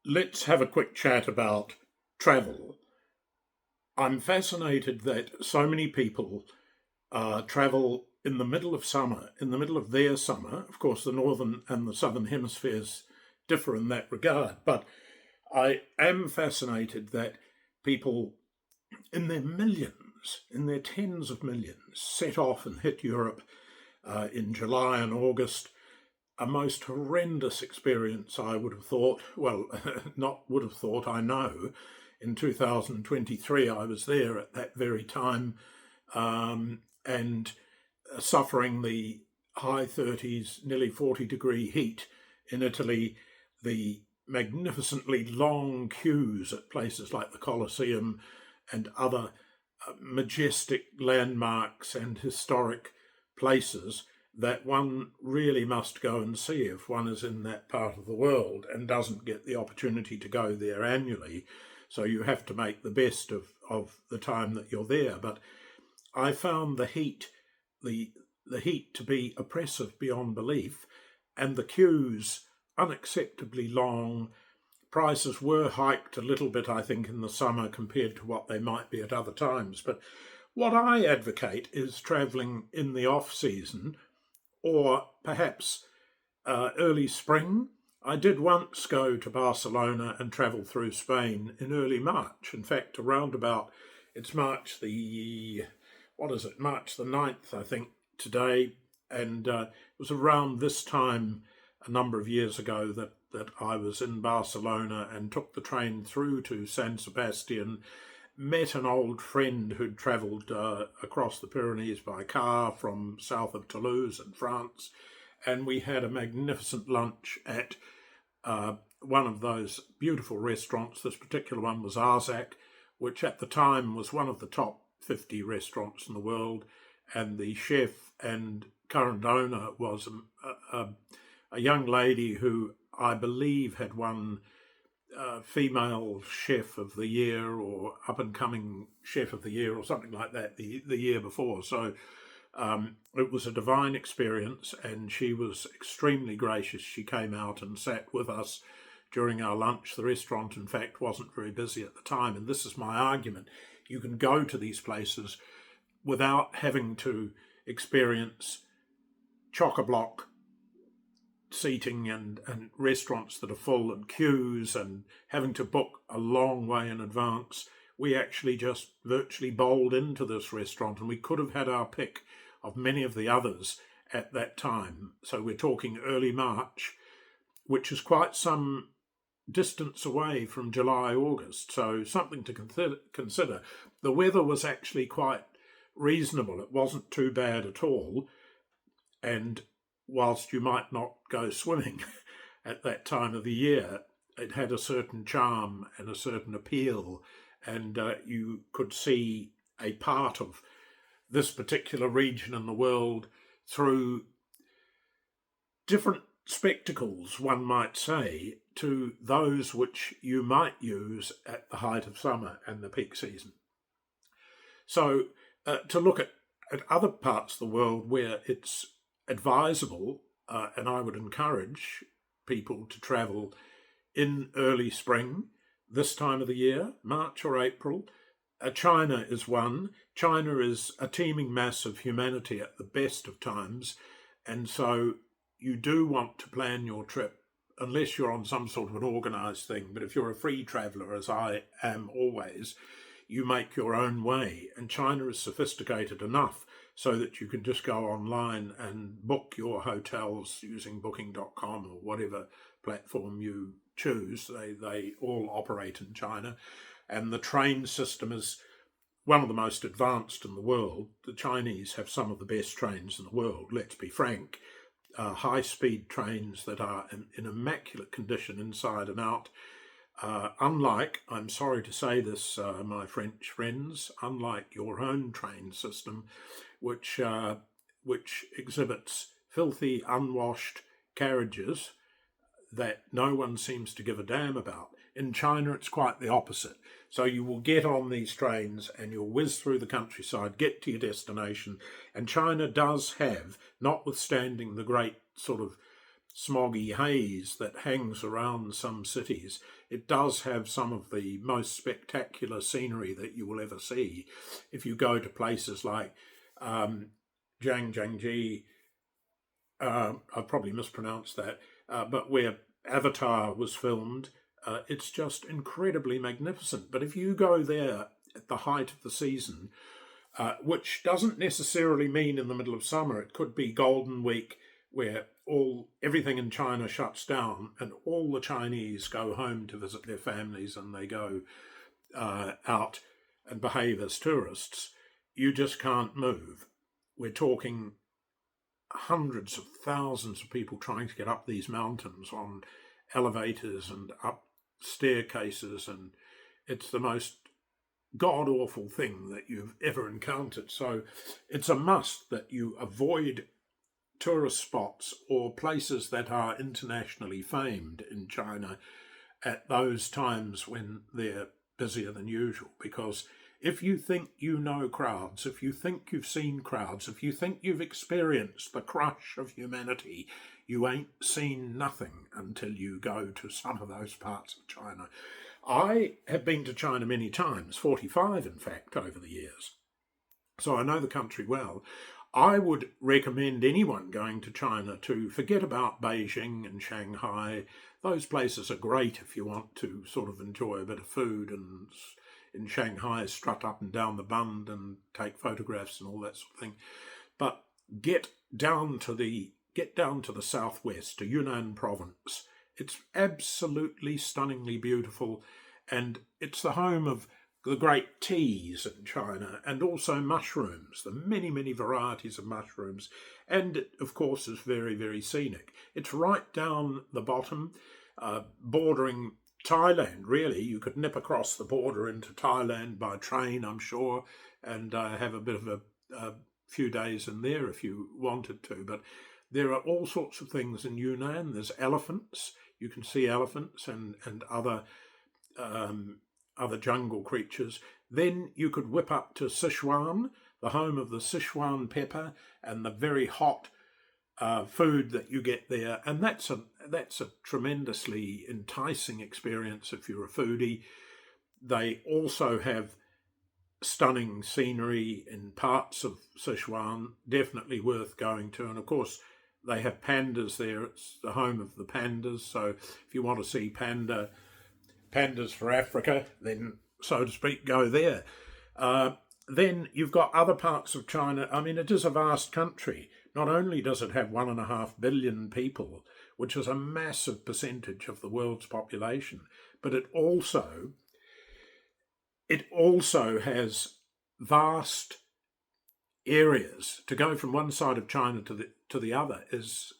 Let's have a quick chat about travel. I'm fascinated that so many people travel in the middle of summer, in the middle of their summer. Of course, the northern and the southern hemispheres differ in that regard, but I am fascinated that people in their millions, in their tens of millions, set off and hit Europe in July and August. A most horrendous experience, I would have thought. Well, not would have thought, I know. In 2023, I was there at that very time and suffering the high 30s, nearly 40-degree heat in Italy, the magnificently long queues at places like the Colosseum and other majestic landmarks and historic places that one really must go and see if one is in that part of the world and doesn't get the opportunity to go there annually. So you have to make the best of the time that you're there. But I found the heat to be oppressive beyond belief, and the queues unacceptably long. Prices were hiked a little bit, I think, in the summer compared to what they might be at other times. But what I advocate is travelling in the off season or perhaps early spring. I did once go to Barcelona and travel through Spain in early March. In fact, around about, it's March the, what is it, March the 9th, I think, today. And it was around this time a number of years ago that I was in Barcelona and took the train through to San Sebastian, met an old friend who'd travelled across the Pyrenees by car from south of Toulouse in France, and we had a magnificent lunch at one of those beautiful restaurants. This particular one was Arzac, which at the time was one of the top 50 restaurants in the world, and the chef and current owner was a young lady who I believe had won female chef of the year or up and coming chef of the year or something like that the year before. So it was a divine experience, and she was extremely gracious. She came out and sat with us during our lunch. The restaurant, in fact, wasn't very busy at the time, and this is my argument. You can go to these places without having to experience chock-a-block seating and restaurants that are full and queues and having to book a long way in advance. We actually just virtually bowled into this restaurant, and we could have had our pick of many of the others at that time. So we're talking early March, which is quite some distance away from July, August. So something to consider. The weather was actually quite reasonable. It wasn't too bad at all. And whilst you might not go swimming at that time of the year, it had a certain charm and a certain appeal, and you could see a part of this particular region in the world through different spectacles, one might say, to those which you might use at the height of summer and the peak season. So to look at other parts of the world where it's advisable, and I would encourage people to travel in early spring, this time of the year, March or April. China is one. China is a teeming mass of humanity at the best of times, and so you do want to plan your trip, unless you're on some sort of an organised thing. But if you're a free traveller, as I am always, you make your own way, and China is sophisticated enough so that you can just go online and book your hotels using booking.com or whatever platform you choose. They all operate in China, and the train system is one of the most advanced in the world. The Chinese have some of the best trains in the world, let's be frank. High-speed trains that are in immaculate condition inside and out. Unlike, I'm sorry to say this, my French friends, unlike your own train system, which exhibits filthy, unwashed carriages that no one seems to give a damn about. In China, it's quite the opposite. So you will get on these trains and you'll whiz through the countryside, get to your destination. And China does have, notwithstanding the great sort of smoggy haze that hangs around some cities, it does have some of the most spectacular scenery that you will ever see. If you go to places like Zhangjiajie, I've probably mispronounced that, but where Avatar was filmed, it's just incredibly magnificent. But if you go there at the height of the season, which doesn't necessarily mean in the middle of summer, it could be Golden Week, where everything in China shuts down and all the Chinese go home to visit their families and they go out and behave as tourists. You just can't move. We're talking hundreds of thousands of people trying to get up these mountains on elevators and up staircases, and it's the most god-awful thing that you've ever encountered. So it's a must that you avoid tourist spots or places that are internationally famed in China at those times when they're busier than usual, because if you think you know crowds, if you think you've seen crowds, if you think you've experienced the crush of humanity, you ain't seen nothing until you go to some of those parts of China. I have been to China many times, 45 in fact, over the years. So I know the country well. I would recommend anyone going to China to forget about Beijing and Shanghai. Those places are great if you want to sort of enjoy a bit of food, and in Shanghai strut up and down the Bund and take photographs and all that sort of thing. But get down to the southwest, to Yunnan province. It's absolutely stunningly beautiful, and it's the home of the great teas in China, and also mushrooms, the many, many varieties of mushrooms. And it, of course, is very, very scenic. It's right down the bottom, bordering Thailand, really. You could nip across the border into Thailand by train, I'm sure, and have a bit of a few days in there if you wanted to. But there are all sorts of things in Yunnan. There's elephants. You can see elephants and other jungle creatures. Then you could whip up to Sichuan, the home of the Sichuan pepper and the very hot food that you get there. And that's a tremendously enticing experience if you're a foodie. They also have stunning scenery in parts of Sichuan, definitely worth going to. And of course, they have pandas there. It's the home of the pandas. So if you want to see pandas for Africa, then, so to speak, go there. Then you've got other parts of China. I mean, it is a vast country. Not only does it have 1.5 billion people, which is a massive percentage of the world's population, but it also has vast areas. To go from one side of China to the other is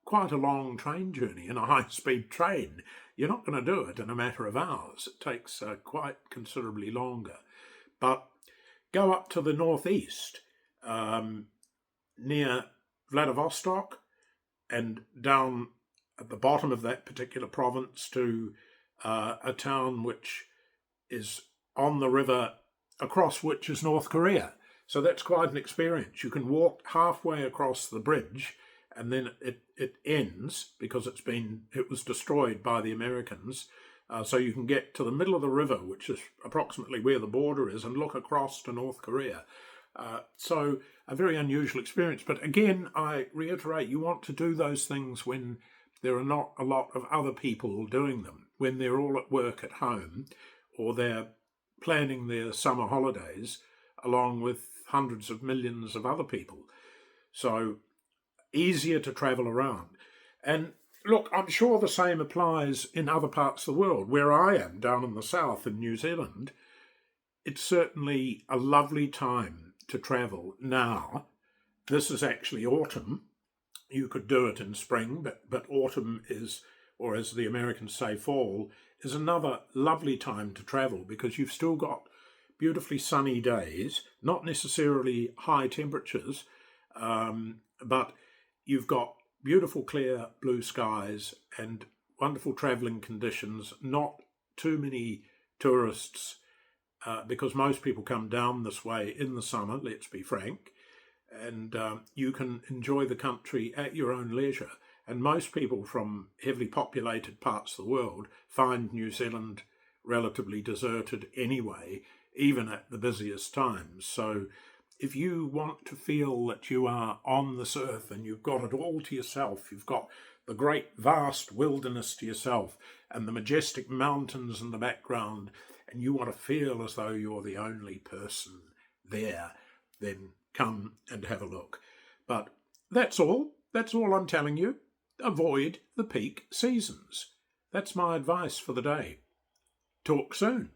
quite a long train journey in a high-speed train. You're not going to do it in a matter of hours. It takes quite considerably longer. But go up to the northeast, near Vladivostok, and down at the bottom of that particular province to a town which is on the river, across which is North Korea. So that's quite an experience. You can walk halfway across the bridge, and then it ends because it was destroyed by the Americans. So you can get to the middle of the river, which is approximately where the border is, and look across to North Korea. So a very unusual experience. But again, I reiterate, you want to do those things when there are not a lot of other people doing them, when they're all at work at home, or they're planning their summer holidays along with hundreds of millions of other people. So easier to travel around. And look, I'm sure the same applies in other parts of the world. Where I am, down in the south in New Zealand, it's certainly a lovely time to travel now. This is actually autumn. You could do it in spring, but autumn is, or as the Americans say, fall, is another lovely time to travel because you've still got beautifully sunny days, not necessarily high temperatures, but you've got beautiful clear blue skies and wonderful travelling conditions, not too many tourists, because most people come down this way in the summer, let's be frank, and you can enjoy the country at your own leisure. And most people from heavily populated parts of the world find New Zealand relatively deserted anyway, even at the busiest times. So if you want to feel that you are on this earth and you've got it all to yourself, you've got the great vast wilderness to yourself and the majestic mountains in the background, and you want to feel as though you're the only person there, then come and have a look. But that's all. That's all I'm telling you. Avoid the peak seasons. That's my advice for the day. Talk soon.